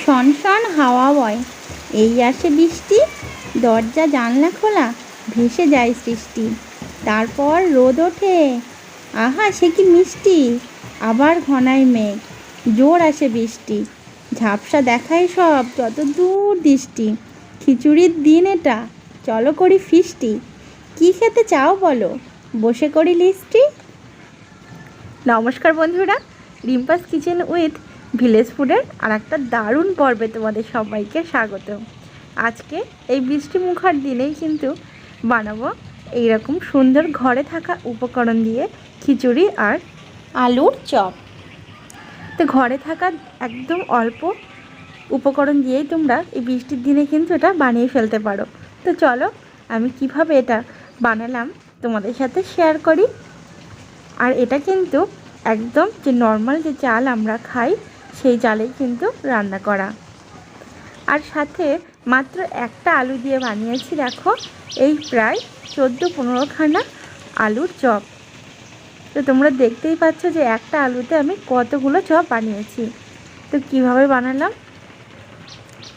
শন শন হাওয়া বয়, এই আসে বৃষ্টি, দরজা জানলা খোলা, ভেসে যায় সৃষ্টি। তারপর রোদ ওঠে, আহা সে কি মিষ্টি, আবার ঘনায় মেঘ, জোর আসে বৃষ্টি, ঝাপসা দেখায় সব যত দূর দৃষ্টি। খিচুড়ির দিন এটা, চলো করি ফিস্টি, কি খেতে চাও বলো, বসে করি লিস্টি। নমস্কার বন্ধুরা, রিম্পাস কিচেন উইথ ভিলেজ ফুডের আর একটা দারুণ পর্বে তোমাদের সবাইকে স্বাগত। আজকে এই বৃষ্টিমুখর দিনেই কিন্তু বানাবো এইরকম সুন্দর ঘরে থাকা উপকরণ দিয়ে খিচুড়ি আর আলুর চপ। তো ঘরে থাকা একদম অল্প উপকরণ দিয়েই তোমরা এই বৃষ্টির দিনে কিন্তু এটা বানিয়ে ফেলতে পারো। তো চলো আমি কিভাবে এটা বানালাম তোমাদের সাথে শেয়ার করি। আর এটা কিন্তু একদম যে নর্মাল যে চাল আমরা খাই সেই চালেই কিন্তু রান্না করা। আর সাথে মাত্র একটা আলু দিয়ে বানিয়েছি, দেখো এই প্রায় 14-15খানা আলুর চপ। তো তোমরা দেখতেই পাচ্ছ যে একটা আলুতে আমি কতগুলো চপ বানিয়েছি। তো কিভাবে বানালাম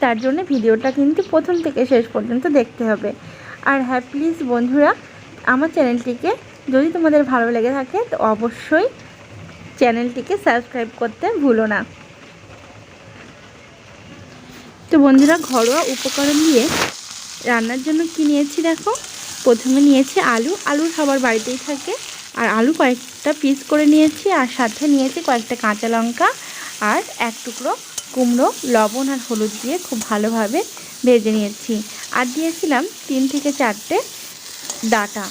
তার জন্য ভিডিওটা কিন্তু প্রথম থেকে শেষ পর্যন্ত দেখতে হবে। আর হ্যাঁ প্লিজ বন্ধুরা, আমার চ্যানেলটিকে যদি তোমাদের ভালো লেগে থাকে তো অবশ্যই চ্যানেলটিকে সাবস্ক্রাইব করতে ভুলো না। তো বন্ধুরা, ঘরোয়া উপকরণ দিয়ে রান্নার জন্য কী নিয়েছি দেখো। প্রথমে নিয়েছি আলু সবার বাড়িতেই থাকে, আর আলু কয়েকটা পিস করে নিয়েছি, আর সাথে নিয়েছি কয়েকটা কাঁচা লঙ্কা আর এক টুকরো কুমড়ো, লবণ আর হলুদ দিয়ে খুব ভালোভাবে ভেজে নিয়েছি। আর দিয়েছিলাম 3 থেকে 4টে ডাঁটা,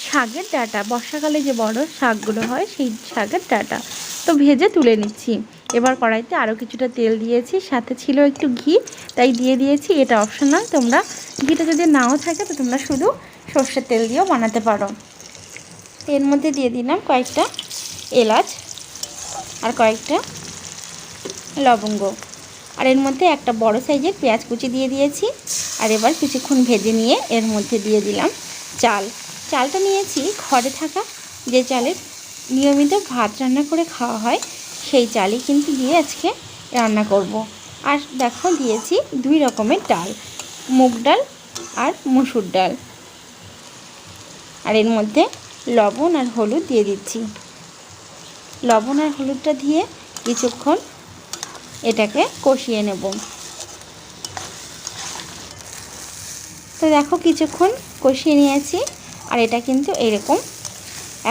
শাকের ডাঁটা, বর্ষাকালে যে বড় শাকগুলো হয় সেই শাকের ডাঁটা। তো ভেজে তুলে নিচ্ছি। এবার কড়াইতে আরও কিছুটা তেল দিয়েছি, সাথে ছিল একটু ঘি, তাই দিয়ে দিয়েছি। এটা অপশনাল, তোমরা ঘিটা যদি নাও থাকে তো তোমরা শুধু সর্ষের তেল দিয়েও বানাতে পারো। এর মধ্যে দিয়ে দিলাম কয়েকটা এলাচ আর কয়েকটা লবঙ্গ, আর এর মধ্যে একটা বড় সাইজের পেঁয়াজ কুচি দিয়ে দিয়েছি। আর এবার কিছুক্ষণ ভেজে নিয়ে এর মধ্যে দিয়ে দিলাম চালটা নিয়েছি ঘরে থাকা যে চালের নিয়মিত ভাত রান্না করে খাওয়া হয় সেই চালই কিন্তু দিয়ে আজকে রান্না করব। আর দেখো দিয়েছি 2 রকমের ডাল, মুগ ডাল আর মসুর ডাল। আর এর মধ্যে লবণ আর হলুদ দিয়ে দিচ্ছি। লবণ আর হলুদটা দিয়ে কিছুক্ষণ এটাকে কষিয়ে নেব। তো দেখো কিছুক্ষণ কষিয়ে নিয়েছি, আর এটা কিন্তু এরকম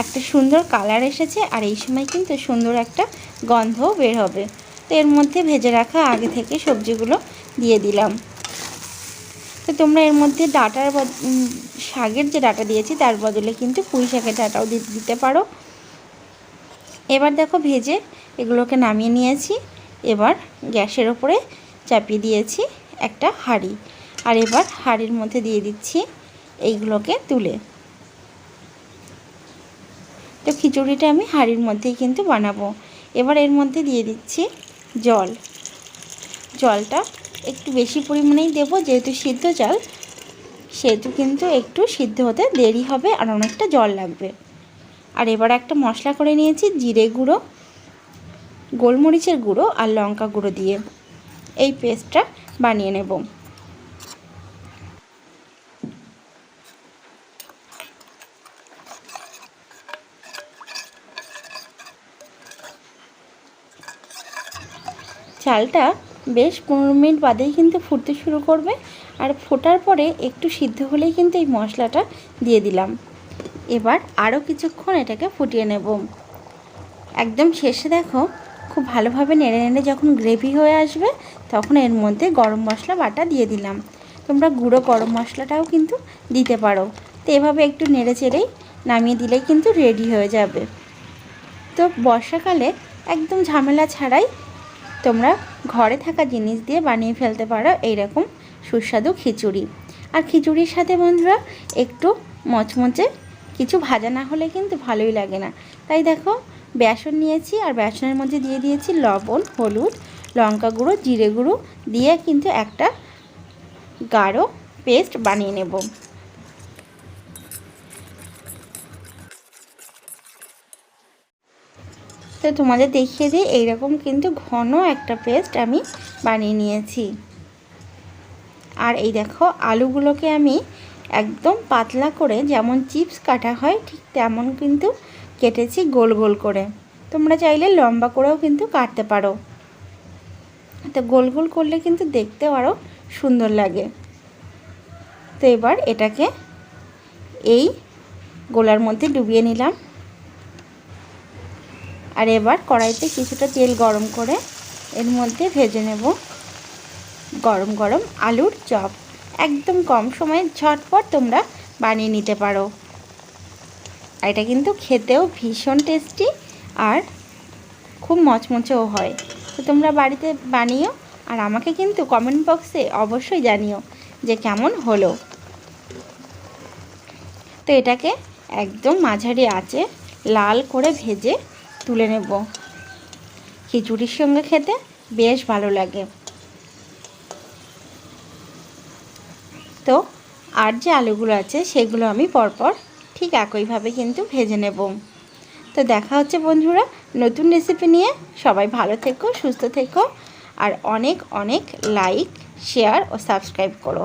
একটা সুন্দর কালার এসেছে, আর এই সময় কিন্তু সুন্দর একটা গন্ধ বের হবে। তো এর মধ্যে ভেজে রাখা আগে থেকে সবজিগুলো দিয়ে দিলাম। তো তোমরা এর মধ্যে ডাঁটার শাকের যে ডাঁটা দিয়েছি তার বদলে কিন্তু পুঁই শাকের ডাঁটাও দিতে পারো। এবার দেখো ভেজে এগুলোকে নামিয়ে নিয়েছি। এবার গ্যাসের ওপরে চাপিয়ে দিয়েছি একটা হাঁড়ি, আর এবার হাঁড়ির মধ্যে দিয়ে দিচ্ছি এইগুলোকে তুলে। তো খিচুড়িটা আমি হাঁড়ির মধ্যেই কিন্তু বানাবো। এবার এর মধ্যে দিয়ে দিচ্ছি জলটা একটু বেশি পরিমাণেই দেবো, যেহেতু সিদ্ধ চাল সেহেতু কিন্তু একটু সিদ্ধ হতে দেরি হবে আর অনেকটা জল লাগবে। আর এবার একটা মশলা করে নিয়েছি জিরে গুঁড়ো, গোলমরিচের গুঁড়ো আর লঙ্কা গুঁড়ো দিয়ে এই পেস্টটা বানিয়ে নেব। চালটা বেশ 15 মিনিট বাদেই কিন্তু ফুটতে শুরু করবে, আর ফোটার পরে একটু সিদ্ধ হলেই কিন্তু এই মশলাটা দিয়ে দিলাম। এবার আরও কিছুক্ষণ এটাকে ফুটিয়ে নেব। একদম শেষে দেখো খুব ভালোভাবে নেড়ে নেড়ে যখন গ্রেভি হয়ে আসবে তখন এর মধ্যে গরম মশলা বাটা দিয়ে দিলাম। তোমরা গুঁড়ো গরম মশলাটাও কিন্তু দিতে পারো। তো এভাবে একটু নেড়ে চেড়েই নামিয়ে দিলেই কিন্তু রেডি হয়ে যাবে। তো বর্ষাকালে একদম ঝামেলা ছাড়াই তোমরা ঘরে থাকা জিনিস দিয়ে বানিয়ে ফেলতে পারো এইরকম সুস্বাদু খিচুড়ি। আর খিচুড়ির সাথে বন্ধুরা একটু মচমচে কিছু ভাজা না হলে কিন্তু ভালোই লাগে না। তাই দেখো বেসন নিয়েছি, আর বেসনের মধ্যে দিয়ে দিয়েছি লবণ, হলুদ, লঙ্কা গুঁড়ো, জিরে গুঁড়ো দিয়ে কিন্তু একটা গাঢ় পেস্ট বানিয়ে নেব। তো তোমাদের দেখিয়ে দিই, এইরকম কিন্তু ঘন একটা পেস্ট আমি বানিয়ে নিয়েছি। আর এই দেখো আলুগুলোকে আমি একদম পাতলা করে, যেমন চিপস কাটা হয় ঠিক তেমন কিন্তু কেটেছি গোল গোল করে। তোমরা চাইলে লম্বা করেও কিন্তু কাটতে পারো। তো গোল গোল করলে কিন্তু দেখতেও আরও সুন্দর লাগে। তো এবার এটাকে এই গোলার মধ্যে ডুবিয়ে নিলাম। আর এবার কড়াইতে কিছুটা তেল গরম করে এর মধ্যে ভেজে নেব গরম গরম আলুর চপ। একদম কম সময়ে ঝটপট তোমরা বানিয়ে নিতে পারো। আর এটা কিন্তু খেতেও ভীষণ টেস্টি আর খুব মচমচেও হয়। তো তোমরা বাড়িতে বানিও আর আমাকে কিন্তু কমেন্ট বক্সে অবশ্যই জানিও যে কেমন হলো। তো এটাকে একদম মাঝারি আঁচে লাল করে ভেজে তুলে নেব। খিচুড়ির সঙ্গে খেতে বেশ ভালো লাগে। তো আর যে আলুগুলো আছে সেগুলো আমি পরপর ঠিক একইভাবে কিন্তু ভেজে নেব। তো দেখা হচ্ছে বন্ধুরা নতুন রেসিপি নিয়ে। সবাই ভালো থেকো, সুস্থ থেকো আর অনেক অনেক লাইক, শেয়ার ও সাবস্ক্রাইব করো।